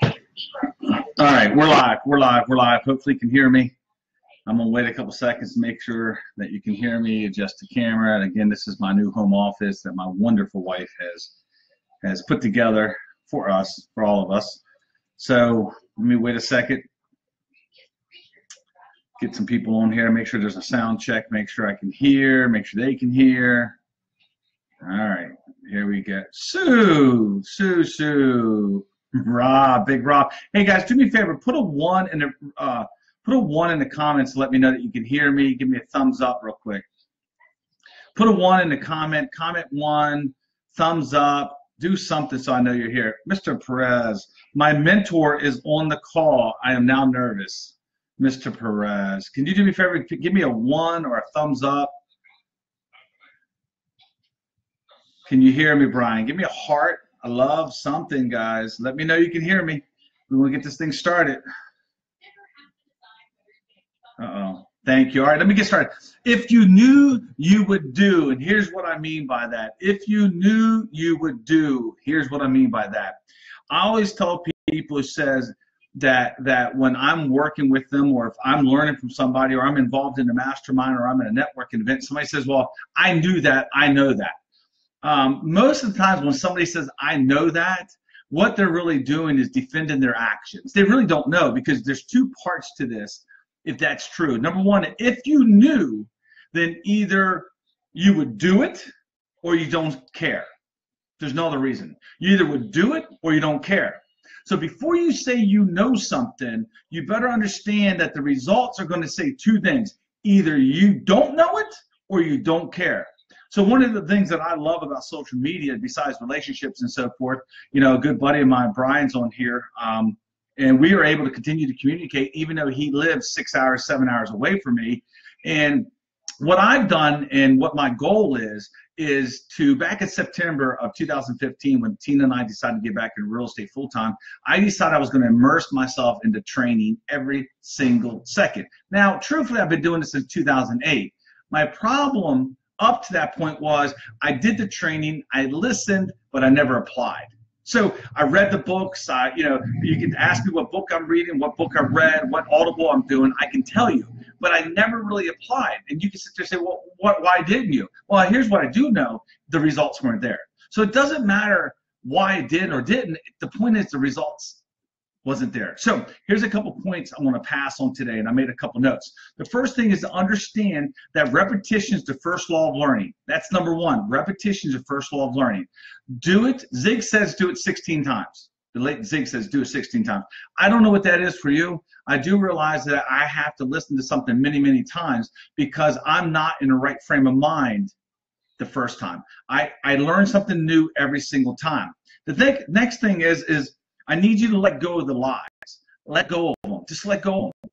All right, we're live. We're live. We're live. Hopefully you can hear me. I'm going to wait a couple seconds to make sure that you can hear me, adjust the camera. And again, this is my new home office that my wonderful wife has put together for us, for all of us. So let me wait a second. Get some people on here, make sure there's a sound check, make sure I can hear, make sure they can hear. All right, here we go. Sue. Rob, big Rob. Hey guys, do me a favor, put a 1 in the comments to let me know that you can hear me. Give me a thumbs up real quick. Put a 1 in the comment 1, thumbs up, do something so I know you're here. Mr. Perez, my mentor is on the call. I am now nervous. Mr. Perez, can you do me a favor? Give me a 1 or a thumbs up. Can you hear me, Brian? Give me a heart. I love something, guys. Let me know you can hear me. We want to get this thing started. Uh-oh. Thank you. All right, let me get started. If you knew you would do, and here's what I mean by that. If you knew you would do, here's what I mean by that. I always tell people who says that when I'm working with them, or if I'm learning from somebody, or I'm involved in a mastermind, or I'm at a networking event, somebody says, well, I knew that, I know that. Most of the times when somebody says, I know that, what they're really doing is defending their actions. They really don't know, because there's 2 parts to this, if that's true. Number 1, if you knew, then either you would do it or you don't care. There's no other reason. You either would do it or you don't care. So before you say you know something, you better understand that the results are going to say 2 things. Either you don't know it or you don't care. So one of the things that I love about social media, besides relationships and so forth, you know, a good buddy of mine, Brian's on here, and we are able to continue to communicate even though he lives 6 hours, 7 hours away from me. And what I've done and what my goal is to, back in September of 2015, when Tina and I decided to get back in real estate full-time, I decided I was going to immerse myself into training every single second. Now, truthfully, I've been doing this since 2008. My problem up to that point was I did the training, I listened, but I never applied. So I read the books. You know, you can ask me what book I'm reading, what book I read, what Audible I'm doing. I can tell you, but I never really applied. And you can sit there and say, well, why didn't you? Well, here's what I do know: the results weren't there. So it doesn't matter why I did or didn't. The point is the results wasn't there. So here's a couple points I want to pass on today, and I made a couple notes. The first thing is to understand that repetition is the first law of learning. That's number 1. Repetition is the first law of learning. Do it. Zig says do it 16 times. The late Zig says do it 16 times. I don't know what that is for you. I do realize that I have to listen to something many, many times because I'm not in the right frame of mind the first time. I learn something new every single time. The next thing is I need you to let go of the lies. Let go of them. Just let go of them.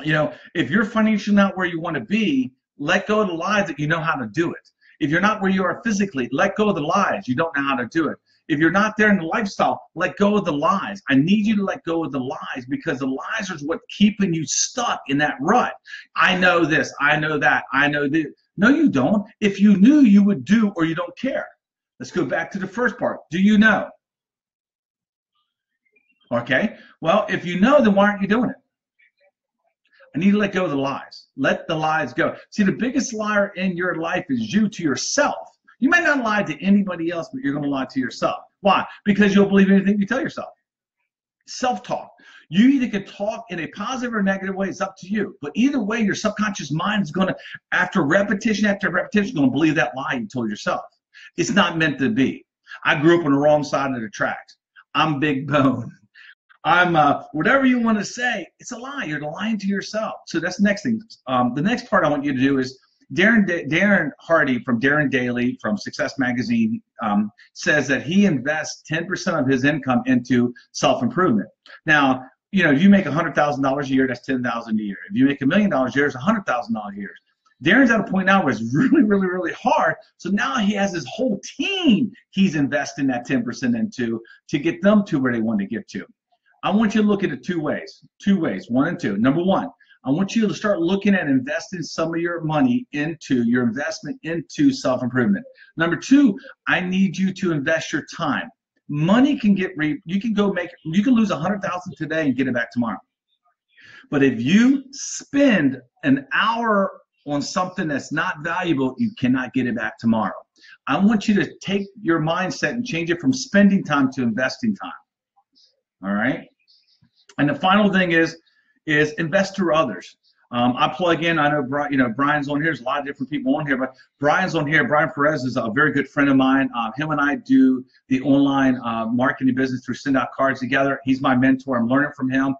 You know, if you're financially not where you want to be, let go of the lies that you know how to do it. If you're not where you are physically, let go of the lies. You don't know how to do it. If you're not there in the lifestyle, let go of the lies. I need you to let go of the lies, because the lies are what's keeping you stuck in that rut. I know this. I know that. I know this. No, you don't. If you knew, you would do, or you don't care. Let's go back to the first part. Do you know? Okay, well, if you know, then why aren't you doing it? I need to let go of the lies. Let the lies go. See, the biggest liar in your life is you to yourself. You might not lie to anybody else, but you're going to lie to yourself. Why? Because you'll believe anything you tell yourself. Self-talk. You either can talk in a positive or negative way. It's up to you. But either way, your subconscious mind is going to, after repetition, going to believe that lie you told yourself. It's not meant to be. I grew up on the wrong side of the tracks. I'm big bone. I'm whatever you want to say. It's a lie. You're lying to yourself. So that's the next thing. The next part I want you to do is Darren Hardy from Darren Daily from Success Magazine says that he invests 10% of his income into self-improvement. Now, you know, if you make $100,000 a year, that's $10,000 a year. If you make $1 million a year, it's $100,000 a year. Darren's at a point now where it's really, really, really hard. So now he has his whole team he's investing that 10% into to get them to where they want to get to. I want you to look at it 2 ways. 2 ways, 1 and 2. Number 1, I want you to start looking at investing some of your money into your investment into self-improvement. Number 2, I need you to invest your time. Money can you can you can lose 100,000 today and get it back tomorrow. But if you spend an hour on something that's not valuable, you cannot get it back tomorrow. I want you to take your mindset and change it from spending time to investing time. All right. And the final thing is invest through others. I plug in. I know Brian's on here. There's a lot of different people on here, but Brian's on here. Brian Perez is a very good friend of mine. Him and I do the online marketing business through Send Out Cards together. He's my mentor. I'm learning from him.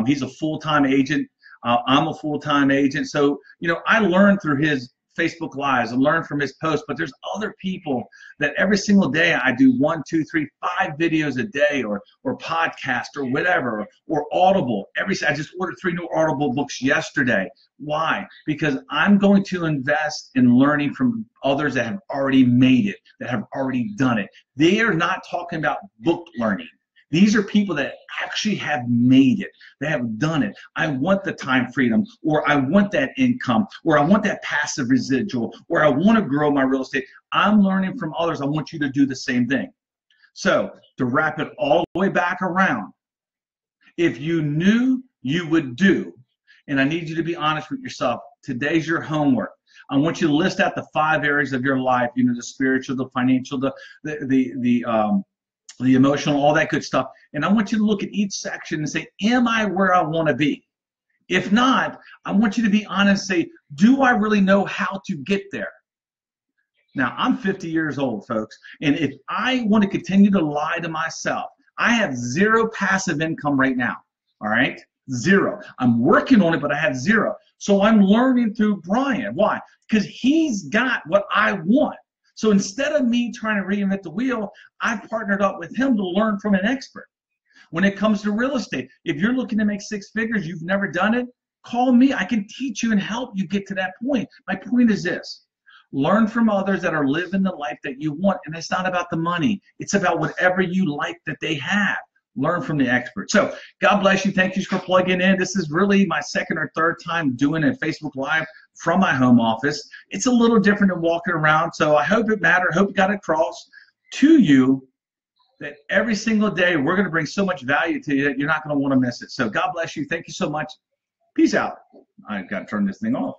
He's a full-time agent. I'm a full-time agent. So, I learn through his Facebook Lives and learn from his posts, but there's other people that every single day I do 1, 2, 3, 5 videos a day or podcast or whatever, or Audible. I just ordered 3 new Audible books yesterday. Why? Because I'm going to invest in learning from others that have already made it, that have already done it. They are not talking about book learning. These are people that actually have made it. They have done it. I want the time freedom, or I want that income, or I want that passive residual, or I want to grow my real estate. I'm learning from others. I want you to do the same thing. So to wrap it all the way back around, if you knew you would do, and I need you to be honest with yourself, today's your homework. I want you to list out the 5 areas of your life, the spiritual, the financial, the emotional, all that good stuff. And I want you to look at each section and say, am I where I want to be? If not, I want you to be honest and say, do I really know how to get there? Now, I'm 50 years old, folks, and if I want to continue to lie to myself, I have 0 passive income right now, all right? 0. I'm working on it, but I have 0. So I'm learning through Brian. Why? Because he's got what I want. So instead of me trying to reinvent the wheel, I've partnered up with him to learn from an expert. When it comes to real estate, if you're looking to make 6 figures, you've never done it, call me. I can teach you and help you get to that point. My point is this: learn from others that are living the life that you want. And it's not about the money. It's about whatever you like that they have. Learn from the expert. So God bless you. Thank you for plugging in. This is really my 2nd or 3rd time doing a Facebook Live from my home office. It's a little different than walking around. So I hope it mattered. I hope it got across to you that every single day we're going to bring so much value to you that you're not going to want to miss it. So God bless you. Thank you so much. Peace out. I've got to turn this thing off.